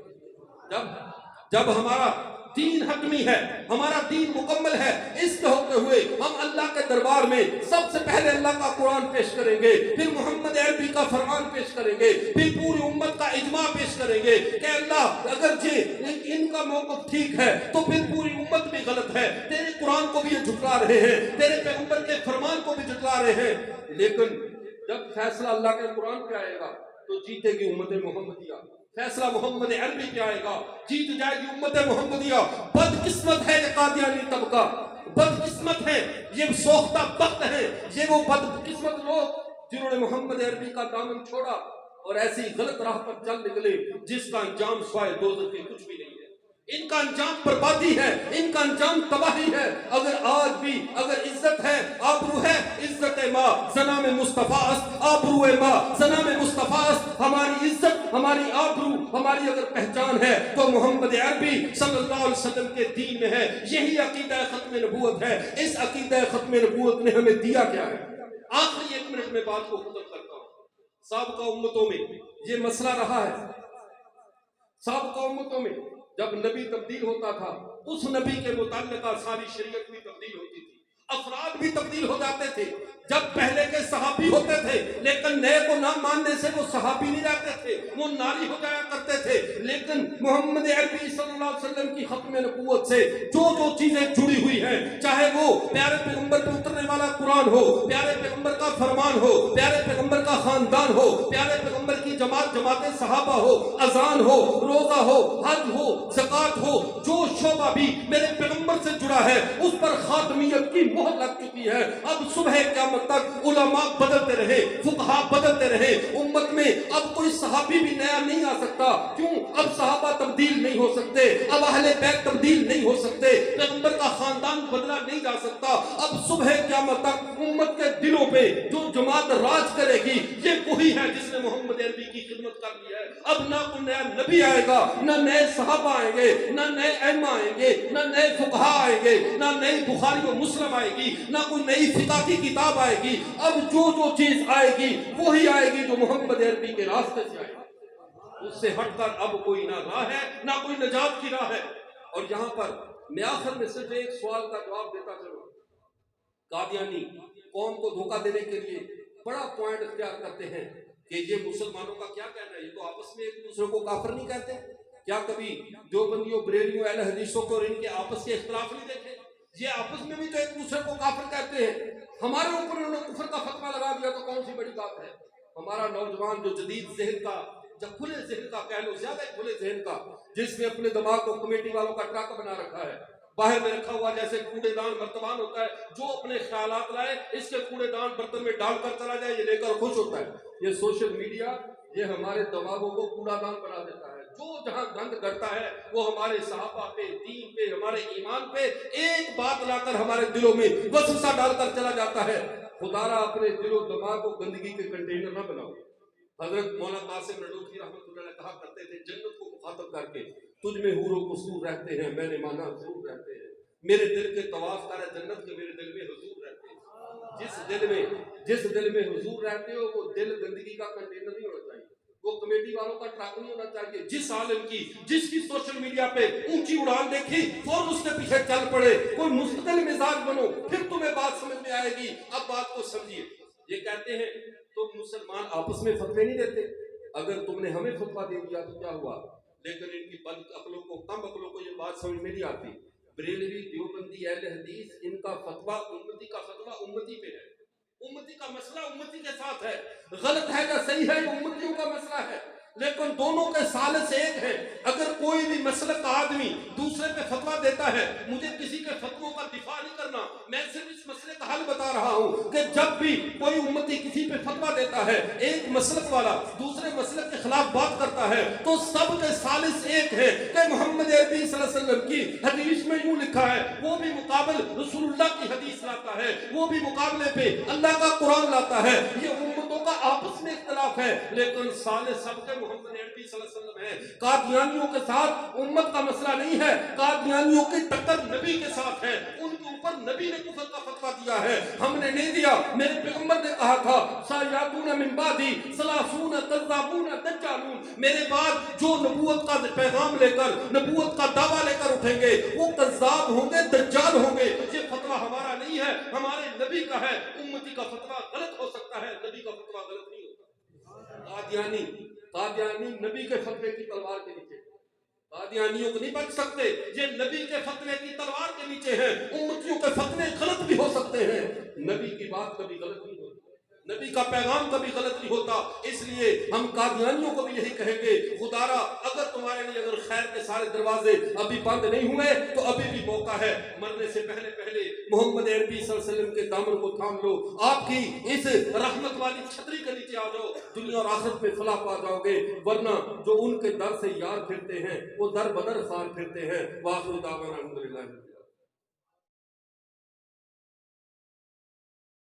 جب ہمارا دین حتمی ہے، ہمارا دین مکمل ہے، اس کے ہوتے ہوئے ہم اللہ کے دربار میں سب سے پہلے اللہ کا قرآن پیش کریں گے، پھر محمد عربی کا فرمان پیش کریں گے، پھر پوری امت کا اجماع پیش کریں گے کہ اللہ اگر ان کا موقف ٹھیک ہے تو پھر پوری امت بھی غلط ہے، تیرے قرآن کو بھی یہ جھٹلا رہے ہیں، تیرے پیغمبر کے فرمان کو بھی جھٹلا رہے ہیں۔ لیکن جب فیصلہ اللہ کے قرآن پہ آئے گا تو جیتے گی امت محمدیہ، فیصلہ محمد عربی پہ آئے گا جیت جائے گی امت محمدیہ۔ بدقسمت ہے یہ قادیانی طبقہ، بدقسمت ہے یہ سوختہ بخت ہے، یہ وہ بدقسمت لوگ جنہوں نے محمد عربی کا دامن چھوڑا اور ایسی غلط راہ پر چل نکلے جس کا انجام سوائے دوزخ کے کچھ بھی نہیں ہے۔ ان کا انجام بربادی ہے، ان کا انجام تباہی ہے۔ اگر آج بھی اگر عزت ہے، آبرو ہے، عزت ماں زنام مصطفیٰ است، آبرو ماں زنام مصطفیٰ است، ہماری عزت، ہماری آبرو، ہماری اگر پہچان ہے تو محمد عربی صلی اللہ علیہ وسلم کے دین میں ہے۔ یہی عقیدہ ختم نبوت ہے۔ اس عقیدہ ختم نبوت نے ہمیں دیا کیا ہے؟ آخری 1 منٹ میں بات کو ختم کرتا ہوں۔ سابقہ امتوں میں یہ مسئلہ رہا ہے، سابقہ امتوں میں جب نبی تبدیل ہوتا تھا اس نبی کے متعلقہ ساری شریعت بھی تبدیل ہوتی تھی، افراد بھی تبدیل ہو جاتے تھے۔ جب پہلے کے صحابی ہوتے تھے لیکن نئے کو نہ ماننے سے وہ صحابی نہیں رہتے تھے، وہ ناری ہو جایا کرتے تھے، لیکن محمد عربی صلی اللہ علیہ وسلم کی ختم نبوت سے جو چیزیں جڑی ہوئی ہیں، چاہے وہ پیارے پیغمبر پہ اترنے والا قرآن ہو، پیارے پیغمبر کا فرمان ہو، پیارے پیغمبر کا خاندان ہو، پیارے پیغمبر کی جماعت صحابہ ہو، اذان ہو، روزہ ہو، حج ہو، زکوٰۃ ہو، جو شعبہ بھی میرے پیغمبر سے جڑا ہے اس پر خاتمیت کی مہر لگ چکی ہے۔ اب صبح قیامت تک علماء بدلتے رہے، فقہا بدلتے رہے، امت میں اب کوئی صحابی بھی نیا نہیں آ سکتا۔ کیوں؟ اب صحابہ تبدیل نہیں ہو سکتے، اب اہل بیت تبدیل نہیں ہو سکتے، پیغمبر کا خاندان بدلا نہیں جا سکتا۔ اب صبح قیامت تک امت کے دلوں پہ جو جماعت راج کرے گی یہ وہی ہے جس نے محمد عربی کی خدمت کر لی ہے۔ اب نہ کوئی نیا نبی آئے گا، نہ نئے صحابہ آئیں گے، نہ نئے ائمہ آئیں گے، نہ نئے فقہا آئیں گے، نہ نئی بخاری و مسلم آئے گی، نہ کوئی نئی فقہ کی کتاب آئے گی۔ اب جو چیز آئے گی وہی آئے گی جو محمد عربی کے راستے سے آئے گی، اس سے ہٹ کر اب کوئی نہ راہ ہے نہ کوئی نجات کی راہ ہے۔ اور یہاں پر میں آخر میں صرف ایک سوال کا جواب دیتا چلوں۔ قادیانی قوم کو دھوکہ دینے کے لیے بڑا پوائنٹ اختیار کرتے ہیں کہ یہ مسلمانوں کا کیا کہنا ہے، یہ تو آپس میں ایک دوسرے کو کافر نہیں کہتے۔ کیا کبھی دیوبندیوں، بریلویوں، اہل حدیثوں کو اور ان کے آپس کے اختلاف نہیں دیکھے؟ یہ آپس میں بھی تو ایک دوسرے کو کافر کہتے ہیں۔ ہمارے اوپر انہوں نے کفر کا فتویٰ لگا دیا تو کون سی بڑی بات ہے؟ ہمارا نوجوان جو جدید ذہن کا، جب کھلے ذہن کا کہہ لو، زیادہ کھلے ذہن کا، جس نے اپنے دماغ کو کمیٹی والوں کا ٹرک بنا رکھا ہے، باہر میں رکھا ہوا جیسے کوڑے دان مرتبان ہوتا ہے، جو اپنے خیالات لائے اس کے کوڑے دان برتن میں ڈال کر چلا جائے، یہ لے کر خوش ہوتا ہے۔ یہ سوشل میڈیا یہ ہمارے دماغوں کو کوڑا دان بنا دیتا ہے۔ جو جہاں گند کرتا ہے وہ ہمارے صحابہ پہ، دین پہ، ہمارے ایمان پہ ایک بات لا کر ہمارے دلوں میں وسوسہ ڈال کر چلا جاتا ہے۔ خدا را اپنے دل و دماغ کو گندگی کے کنٹینر نہ بناؤ۔ حضرت مولانا قاسم نانوتوی رحمۃ اللہ علیہ کہا کرتے تھے جنت کو مخاطب کر کے، تجھ میں حور و قصور رہتے ہیں، میں نے مانا ضرور رہتے ہیں، میرے دل کے طواف کر جنت کے، میرے دل میں حضور رہتے ہیں۔ جس دل میں حضور رہتے ہو وہ دل گندگی کا کنٹینر نہیں ہونا چاہیے، وہ کمیٹی والوں کا ٹرک نہیں ہونا چاہیے۔ جس عالم کی، جس کی سوشل میڈیا پہ اونچی اڑان دیکھی فوراً اس کے پیچھے چل پڑے، کوئی مستقل مزاج بنو، پھر تمہیں بات سمجھ میں آئے گی۔ اب بات کو سمجھیے۔ یہ کہتے ہیں تم مسلمان آپس میں فتوے نہیں دیتے، اگر تم نے ہمیں فتویٰ دے دیا تو کیا ہوا؟ لیکن ان کی بد عقلوں کو، کم عقلوں کو یہ بات سمجھ میں نہیں آتی۔ بریلوی، دیوبندی، اہل حدیث، ان کا فتویٰ امتی کا فتویٰ امتی پہ ہے، امتی کا مسئلہ امتی کے ساتھ ہے، غلط ہے یا صحیح ہے یہ امتیوں کا مسئلہ ہے، لیکن دونوں کے ثالث ایک ہے۔ اگر کوئی بھی مسلک کا آدمی دوسرے پہ فتویٰ دیتا ہے، مجھے کسی کے فتووں کا دفاع نہیں کرنا، میں صرف اس مسئلے کا حل بتا رہا ہوں کہ جب بھی کوئی امتی کسی پہ فتویٰ دیتا ہے، ایک مسلک والا دوسرے مسلک کے خلاف بات کرتا ہے، تو سب کے ثالث ایک ہے کہ محمد عربی صلی اللہ علیہ وسلم کی حدیث میں یوں لکھا ہے، وہ بھی مقابل رسول اللہ کی حدیث لاتا ہے، وہ بھی مقابلے پہ اللہ کا قرآن لاتا ہے۔ یہ امتوں کا آپس میں اختلاف ہے، لیکن ثالث سب کے محمد عربی صلی اللہ علیہ وسلم ہے۔ قادیانیوں کے ساتھ امت کا مسئلہ نہیں ہے، قادیانیوں کی ٹکر نبی کے ساتھ ہے، ان کے اوپر نبی نے کفر کا فتویٰ دیا ہے، ہم نے نہیں دیا۔ میرے پیغمبر نے کہا تھا سایاتون من بعدی ثلاثون کذابون دجالون، میرے بعد جو نبوت کا پیغام لے کر، نبوت کا دعویٰ لے کر اٹھیں گے وہ کذاب ہوں گے، دجال ہوں گے۔ یہ فتویٰ ہمارا نہیں ہے، ہمارے نبی کا ہے۔ امتی کا فتویٰ غلط ہو سکتا ہے، نبی کا فتویٰ غلط نہیں ہوتا۔ قادیانی نبی کے فتوے کی تلوار کے نیچے، قادیانیوں کو نہیں بچ سکتے، یہ نبی کے فتوے کی تلوار کے نیچے ہیں۔ امتیوں کے فتوے غلط بھی ہو سکتے ہیں، نبی کی بات کبھی غلط نہیں ہوتی، نبی کا پیغام کبھی غلط نہیں ہوتا۔ اس لیے ہم قادیانیوں کو بھی یہی کہیں گے، خدارا اگر تمہارے لیے اگر خیر کے سارے دروازے ابھی بند نہیں ہوئے تو ابھی بھی موقع ہے، مرنے سے پہلے پہلے محمد عربی صلی اللہ علیہ وسلم کے دامن کو تھام لو، آپ کی اس رحمت والی چھتری کے نیچے آ جاؤ، دنیا اور آخرت میں فلاح پا جاؤ گے۔ ورنہ جو ان کے در سے یار پھرتے ہیں وہ در بدر خار پھرتے ہیں۔ وآخر دعوانا الحمدللہ۔